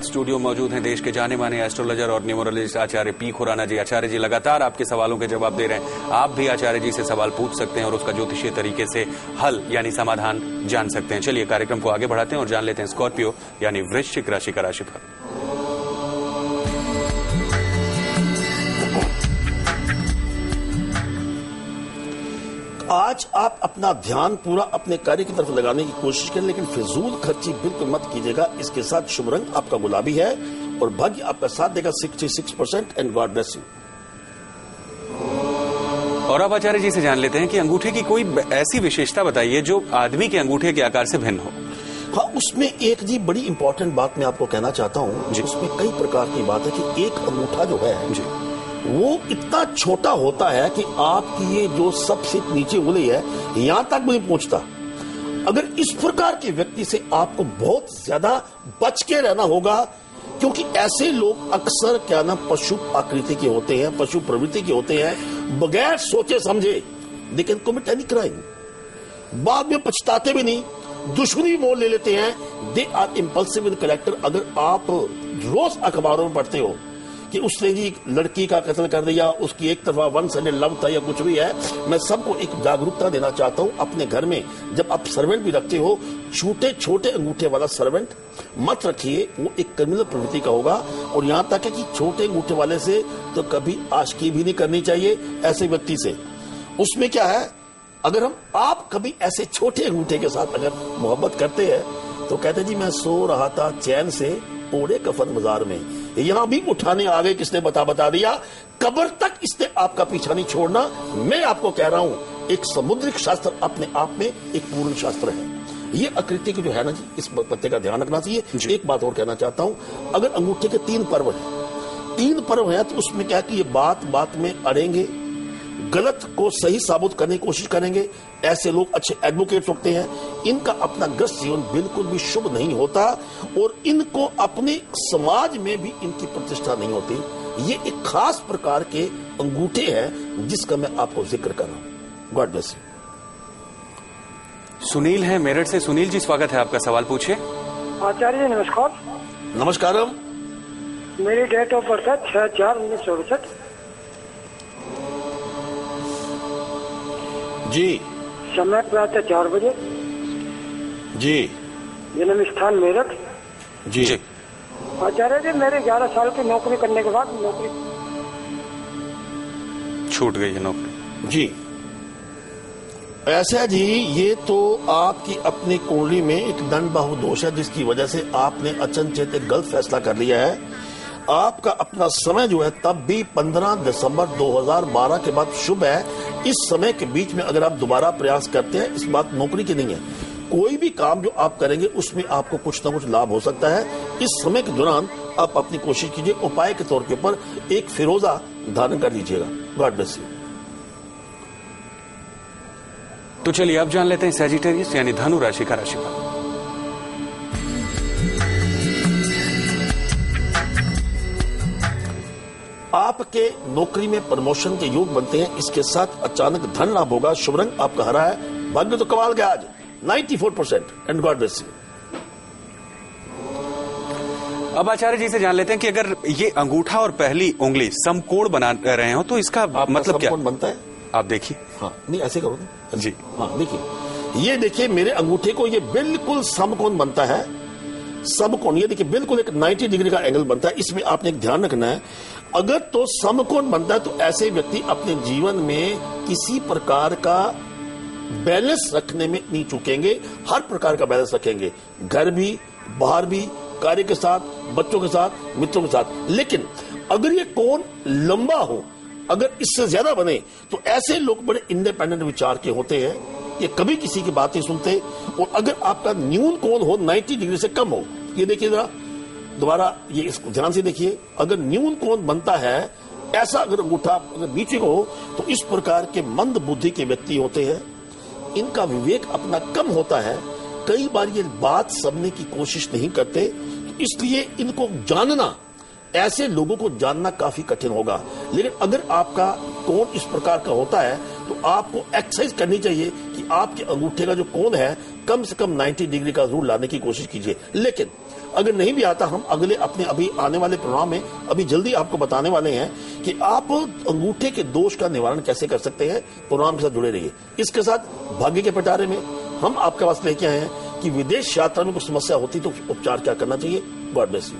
Studio मौजूद हैं देश के जाने माने एस्ट्रोलॉजर और न्यूमरोलॉजिस्ट आचार्य पी खुराना जी। आचार्य जी लगातार आपके सवालों के जवाब दे रहे हैं। आप भी आचार्य जी से सवाल पूछ सकते हैं और उसका ज्योतिषीय तरीके से हल यानी समाधान जान सकते हैं। चलिए कार्यक्रम को आगे बढ़ाते हैं और जान लेते हैं स्कॉर्पियो यानी वृश्चिक राशि का राशिफल। आज आप अपना ध्यान पूरा अपने कार्य की तरफ लगाने की कोशिश करें, लेकिन फिजूल खर्ची बिल्कुल मत कीजिएगा। इसके साथ शुभ रंग आपका गुलाबी है और भाग्य आपका साथ देगा 66% एंड गॉड ब्लेस यू। और अब आचार्य जी से जान लेते हैं कि अंगूठे की कोई ऐसी विशेषता बताइए जो आदमी के अंगूठे के आकार से भिन्न हो। हाँ, उसमें एक जी बड़ी इंपॉर्टेंट बात मैं आपको कहना चाहता हूँ। उसमें कई प्रकार की बात है कि एक अंगूठा जो है जी वो इतना छोटा होता है कि आपकी ये जो सबसे नीचे उंगली है यहां तक भी नहीं पहुंचता। अगर इस प्रकार के व्यक्ति से आपको बहुत ज्यादा बच के रहना होगा, क्योंकि ऐसे लोग अक्सर क्या ना पशु आकृति के होते हैं, पशु प्रवृत्ति के होते हैं, बगैर सोचे समझे they can commit any crime, बाद में पछताते भी नहीं, दुश्मनी मोल ले लेते हैं। They are impulsive in character. अगर आप रोज अखबारों में पढ़ते हो कि उसने जी लड़की का कत्ल कर दिया, उसकी एक तरफा वन साइडेड लव था या कुछ भी है, मैं सबको एक जागरूकता देना चाहता हूं। अपने घर में जब आप सर्वेंट भी रखते हो, छोटे छोटे अंगूठे वाला सर्वेंट मत रखिए, वो एक क्रिमिनल प्रवृत्ति का होगा। और यहां तक है कि छोटे अंगूठे वाले से तो कभी आशिकी भी नहीं करनी चाहिए ऐसे व्यक्ति से। उसमें क्या है, अगर आप कभी ऐसे छोटे अंगूठे के साथ अगर मोहब्बत करते हैं तो कहते जी मैं सो रहा था चैन से ओढ़े कफन बाजार में, यहां भी उठाने आ गए, किसने बता दिया, कब्र तक इसने आपका पीछा नहीं छोड़ना। मैं आपको कह रहा हूं एक समुद्रिक शास्त्र अपने आप में एक पूर्ण शास्त्र है। ये आकृति की जो है ना जी, इस पत्ते का ध्यान रखना चाहिए। एक बात और कहना चाहता हूं, अगर अंगूठे के 3 पर्व है तो उसमें क्या कि ये बात बात में अड़ेंगे, गलत को सही साबित करने की कोशिश करेंगे। ऐसे लोग अच्छे एडवोकेट होते हैं, इनका अपना ग्रस्त जीवन बिल्कुल भी शुभ नहीं होता और इनको अपने समाज में भी इनकी प्रतिष्ठा नहीं होती। ये एक खास प्रकार के अंगूठे हैं जिसका मैं आपको जिक्र कर रहा हूं। God bless you. सुनील है मेरठ से। सुनील जी स्वागत है आपका, सवाल पूछिए। आचार्य जी नमस्कार। नमस्कारम। मेरी डेट ऑफ बर्थ है 6/4/1968 जी। समय प्रातः 4 बजे जी। जन्म स्थान मेरठ जी। आचार्य जी मेरे 11 साल की नौकरी करने के बाद नौकरी छूट गई है नौकरी जी। ऐसा जी, ये तो आपकी अपनी कुंडली में एक दंड बाहु दोष है जिसकी वजह से आपने अचनचेत एक गलत फैसला कर लिया है। आपका अपना समय जो है तब भी 15 दिसंबर 2012 के बाद शुभ है। इस समय के बीच में अगर आप दोबारा प्रयास करते हैं, इस बात नौकरी की नहीं है, कोई भी काम जो आप करेंगे उसमें आपको कुछ ना कुछ लाभ हो सकता है। इस समय के दौरान आप अपनी कोशिश कीजिए, उपाय के तौर के ऊपर एक फिरोजा धारण कर लीजिएगा। God bless you. तो चलिए अब जान लेते हैं सैजिटेरियस यानी धनु राशि का राशिफल। आपके नौकरी में प्रमोशन के योग बनते हैं, इसके साथ अचानक धन लाभ होगा। शुभ रंग आपका हरा है, भाग्य तो कमाल गया आज 94% एंड गॉड ब्लेस यू। अब आचार्य जी से जान लेते हैं कि अगर ये अंगूठा और पहली उंगली समकोण बना रहे हो तो इसका मतलब क्या बनता है, आप देखिए। हाँ नहीं ऐसे करो ना जी। हाँ देखिए, ये देखिए मेरे अंगूठे को ये बिल्कुल समकोण बनता है। समकोण ये देखिए बिल्कुल एक 90 डिग्री का एंगल बनता है। इसमें आपने एक ध्यान रखना है, अगर तो समकोण बनता है तो ऐसे व्यक्ति अपने जीवन में किसी प्रकार का बैलेंस रखने में नहीं चूकेंगे, हर प्रकार का बैलेंस रखेंगे, घर भी, बाहर भी, कार्य के साथ, बच्चों के साथ, मित्रों के साथ। लेकिन अगर ये कोण लंबा हो, अगर इससे ज्यादा बने तो ऐसे लोग बड़े इंडिपेंडेंट विचार के होते हैं, ये कभी किसी की बात नहीं सुनते। और अगर आपका न्यून कोण हो 90 डिग्री से कम हो, ये देखिए जरा दोबारा, ये इसको ध्यान से देखिए, अगर न्यून कोण बनता है ऐसा, अगर अंगूठा अगर नीचे को हो तो इस प्रकार के मंद बुद्धि के व्यक्ति होते हैं, इनका विवेक अपना कम होता है, कई बार ये बात समझने की कोशिश नहीं करते, तो इसलिए इनको जानना, ऐसे लोगों को जानना काफी कठिन होगा। लेकिन अगर आपका कोण इस प्रकार का होता है तो आपको एक्सरसाइज करनी चाहिए कि आपके अंगूठे का जो कोण है कम से कम 90 डिग्री का जरूर लाने की कोशिश कीजिए। लेकिन अगर नहीं भी आता, हम अगले अपने अभी आने वाले प्रोग्राम में अभी जल्दी आपको बताने वाले हैं कि आप अंगूठे के दोष का निवारण कैसे कर सकते हैं। प्रोग्राम के साथ जुड़े रहिए। इसके साथ भाग्य के पिटारे में हम आपके पास लेके आए हैं कि विदेश यात्रा में कुछ समस्या होती तो उपचार क्या करना चाहिए। God bless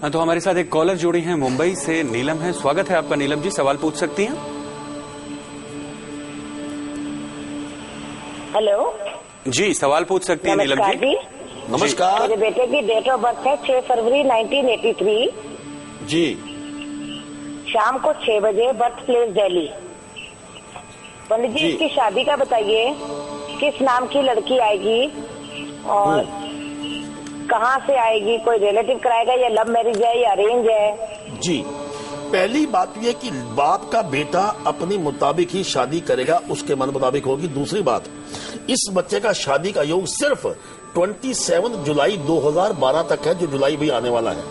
you. तो हमारे साथ एक कॉलर जुड़ी हैं मुंबई से, नीलम है। स्वागत है आपका नीलम जी, सवाल पूछ सकती हैं। हेलो जी, सवाल पूछ सकती हैं नीलम जी। नमस्कार। मेरे बेटे की डेट ऑफ बर्थ है 6 फरवरी 1983 जी। शाम को 6 बजे, बर्थ प्लेस दिल्ली। पंडित जी इसकी शादी का बताइए, किस नाम की लड़की आएगी और कहाँ से आएगी, कोई रिलेटिव कराएगा या लव मैरिज है या अरेंज है? जी, पहली बात यह कि बाप का बेटा अपने मुताबिक ही शादी करेगा, उसके मन मुताबिक होगी। दूसरी बात, इस बच्चे का शादी का योग सिर्फ 27 जुलाई 2012 तक है, जो जुलाई भी आने वाला है।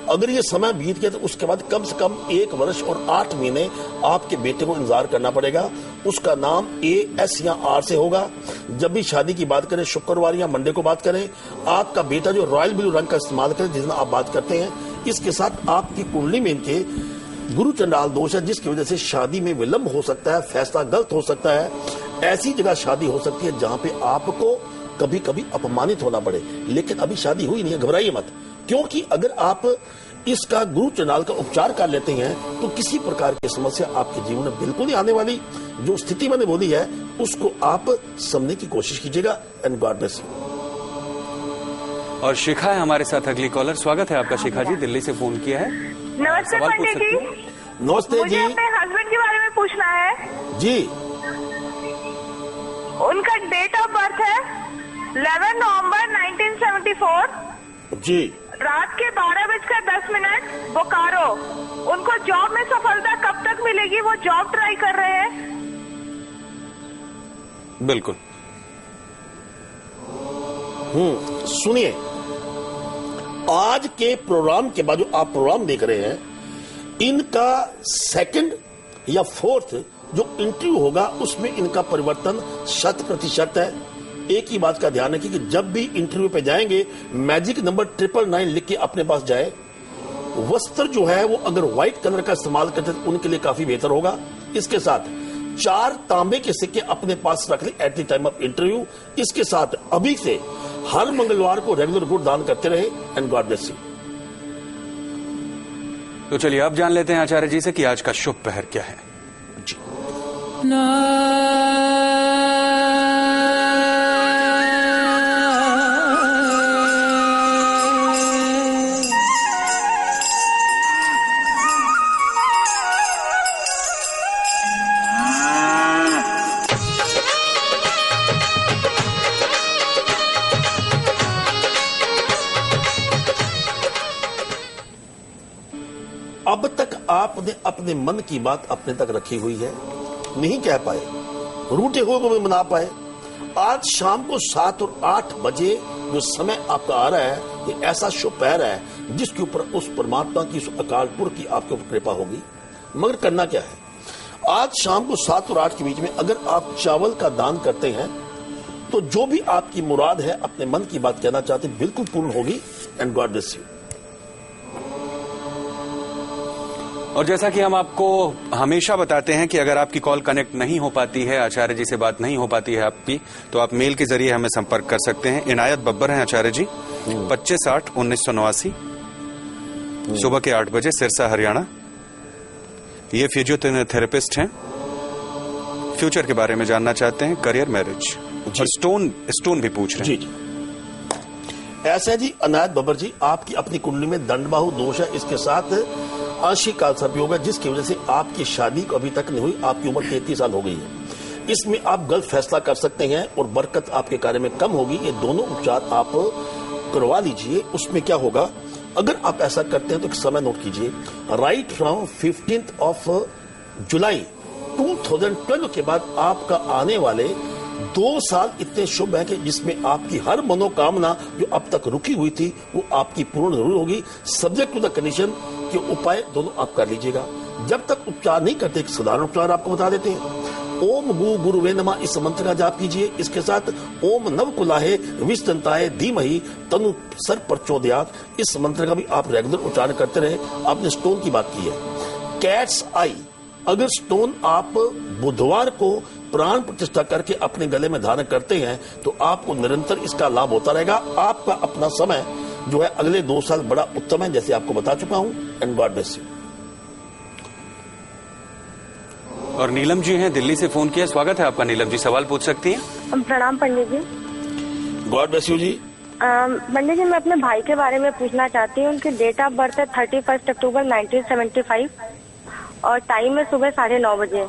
अगर ये समय बीत गया तो उसके बाद कम से कम 1 वर्ष और 8 महीने आपके बेटे को इंतजार करना पड़ेगा। उसका नाम AS या R से होगा। जब भी शादी की बात करें, शुक्रवार या मंडे को बात करें। आपका बेटा जो रॉयल ब्लू रंग का इस्तेमाल करे जिस दिन आप बात करते हैं। इसके साथ आपकी कुंडली में इनके गुरु चंडाल दोष है, जिसकी वजह से शादी में विलंब हो सकता है, फैसला गलत हो सकता है। ऐसी जगह शादी हो सकती है जहां पे आपको कभी कभी अपमानित होना पड़े, लेकिन अभी शादी हुई नहीं है। घबराइए मत, क्योंकि अगर आप इसका गुरु चंडाल का उपचार कर लेते हैं तो किसी प्रकार की समस्या आपके जीवन में बिल्कुल नहीं आने वाली। जो स्थिति मैंने बोली है उसको आप समझने की कोशिश कीजिएगा। And God bless you. और शिखा है हमारे साथ अगली कॉलर। स्वागत है आपका शिखा जी, दिल्ली से फोन किया है। नमस्ते सवाल पूछ पंडित सकती जी। हैं? नमस्ते मुझे जी। अपने हस्बैंड के बारे में पूछना है जी। उनका डेट ऑफ बर्थ है 11 नवंबर 1974 जी। रात के 12:10 बोकारो। उनको जॉब में सफलता कब तक मिलेगी? वो जॉब ट्राई कर रहे हैं। बिल्कुल। सुनिए, आज के प्रोग्राम के बाद जो आप प्रोग्राम देख रहे हैं, इनका 2nd या 4th जो इंटरव्यू होगा उसमें इनका परिवर्तन 100% है। एक ही बात का ध्यान रखिए कि जब भी इंटरव्यू पे जाएंगे, मैजिक नंबर 999 लिख के अपने पास जाए। वस्त्र जो है वो अगर व्हाइट कलर का इस्तेमाल करते तो उनके लिए काफी बेहतर होगा। इसके साथ 4 तांबे के सिक्के अपने पास रख ले at the time of interview. इसके साथ अभी से हर मंगलवार को रेगुलर गुड दान करते रहे। And God bless you. तो चलिए अब जान लेते हैं आचार्य जी से कि आज का शुभ पहर क्या है। जी। अब तक आपने अपने मन की बात अपने तक रखी हुई है, नहीं कह पाए, रूठे हुए को भी मना पाए। आज शाम को 7 और 8 बजे जो समय आपका आ रहा है, ये ऐसा शुभ पहर है जिसके ऊपर उस परमात्मा की, उस अकाल पुरख की आपके ऊपर कृपा होगी। मगर करना क्या है, आज शाम को 7 और 8 के बीच में अगर आप चावल का दान करते हैं तो जो भी आपकी मुराद है, अपने मन की बात कहना चाहते हैं, बिल्कुल पूर्ण होगी। And God bless you. और जैसा कि हम आपको हमेशा बताते हैं कि अगर आपकी कॉल कनेक्ट नहीं हो पाती है, आचार्य जी से बात नहीं हो पाती है आपकी, तो आप मेल के जरिए हमें संपर्क कर सकते हैं। इनायत बब्बर हैं आचार्य जी, 25/8/1989, सुबह के 8 बजे, सिरसा हरियाणा। ये फिजियोथेरेपिस्ट हैं, फ्यूचर के बारे में जानना चाहते हैं, करियर, मैरिज और स्टोन भी पूछ रहे हैं। जी। ऐसा जी इनायत बब्बर जी, आपकी अपनी कुंडली में दंडबाहु दोष है, इसके साथ आंशिक काल सर्पयोग है, जिसकी वजह से आपकी शादी अभी तक नहीं हुई। आपकी उम्र 33 साल हो गई है। इसमें आप गलत फैसला कर सकते हैं और बरकत आपके कार्य में कम होगी। ये दोनों उपचार आप करवा लीजिए। उसमें क्या होगा, अगर आप ऐसा करते हैं तो एक समय नोट कीजिए। राइट फ्रॉम 15 जुलाई 2012 के बाद आपका आने वाले 2 साल इतने शुभ हैं कि जिसमें आपकी हर मनोकामना जो अब तक रुकी हुई थी वो आपकी पूर्ण जरूर होगी, सब्जेक्ट टू द कंडीशन के उपाय दोनों आप कर लीजिएगा। जब तक उपचार नहीं करते, एक साधारण उपचार आपको बता देते हैं। ओम गु गुरुवे नमः इस मंत्र का जाप कीजिए। इसके साथ ओम नवकुलाहे विष्टंताय धीमहि तनु सर प्रचोदयात् इस मंत्र का भी आप रेगुलर उच्चारण करते रहे। आपने स्टोन की बात की है, कैट्स आई, अगर स्टोन आप बुधवार को प्राण प्रतिष्ठा करके अपने गले में धारण करते हैं तो आपको निरंतर इसका लाभ होता रहेगा। आपका अपना समय जो है अगले 2 साल बड़ा उत्तम है, जैसे आपको बता चुका हूं। And God bless you. और नीलम जी हैं, दिल्ली से फोन किया। स्वागत है आपका नीलम जी, सवाल पूछ सकती हैं। प्रणाम पंडित जी। गॉड ब्लेस यू जी। पंडित जी, मैं अपने भाई के बारे में पूछना चाहती हूँ। उनकी डेट ऑफ बर्थ है 31 अक्टूबर 1975 और टाइम है सुबह 9:30 बजे।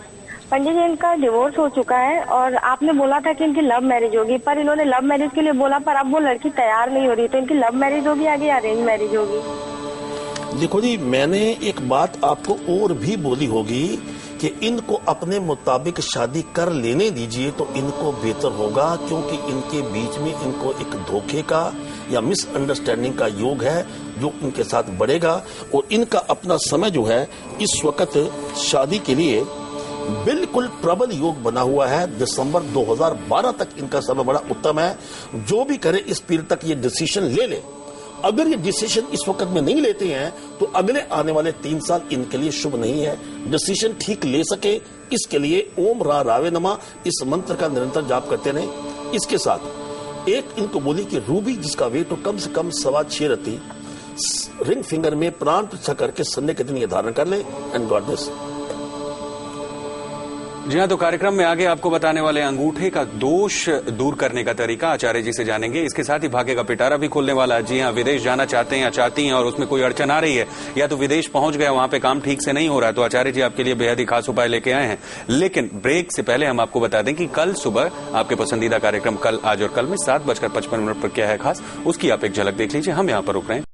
पंडित जी, इनका डिवोर्स हो चुका है और आपने बोला था कि इनकी लव मैरिज होगी, पर इन्होंने लव मैरिज के लिए बोला, पर अब वो लड़की तैयार नहीं हो रही, तो इनकी लव मैरिज होगी आगे या अरेंज मैरिज होगी? देखो जी, मैंने एक बात आपको और भी बोली होगी कि इनको अपने मुताबिक शादी कर लेने दीजिए तो इनको बेहतर होगा, क्योंकि इनके बीच में इनको एक धोखे का या मिसअंडरस्टैंडिंग का योग है जो इनके साथ बढ़ेगा। और इनका अपना समय जो है इस वक्त शादी के लिए बिल्कुल प्रबल योग बना हुआ है। दिसंबर 2012 तक इनका समय बड़ा उत्तम है। जो भी करे इस पीरियड तक ये डिसीजन ले ले। अगर ये डिसीजन इस वक्त में नहीं लेते हैं तो अगले आने वाले 3 साल इनके लिए शुभ नहीं है। डिसीजन ठीक ले सके इसके लिए ओम रा रावे नमः इस मंत्र का निरंतर जाप करते रहे। इसके साथ एक इनको बोली कि रूबी, जिसका वेट हो कम से कम 6.25 रत्ती, रिंग फिंगर में प्राण प्रतिष्ठा करके संडे के दिन ये धारण कर ले। And God bless. जी हाँ, तो कार्यक्रम में आगे आपको बताने वाले अंगूठे का दोष दूर करने का तरीका आचार्य जी से जानेंगे। इसके साथ ही भाग्य का पिटारा भी खोलने वाला है। जी हाँ, विदेश जाना चाहते हैं या चाहती हैं और उसमें कोई अड़चन आ रही है, या तो विदेश पहुंच गया, वहां पे काम ठीक से नहीं हो रहा है, तो आचार्य जी आपके लिए बेहद ही खास उपाय लेके आए हैं। लेकिन ब्रेक से पहले हम आपको बता दें कि कल सुबह आपके पसंदीदा कार्यक्रम कल आज और कल में 7:55 पर क्या है खास, उसकी आप एक झलक देख लीजिए। हम यहाँ पर रुक रहे हैं।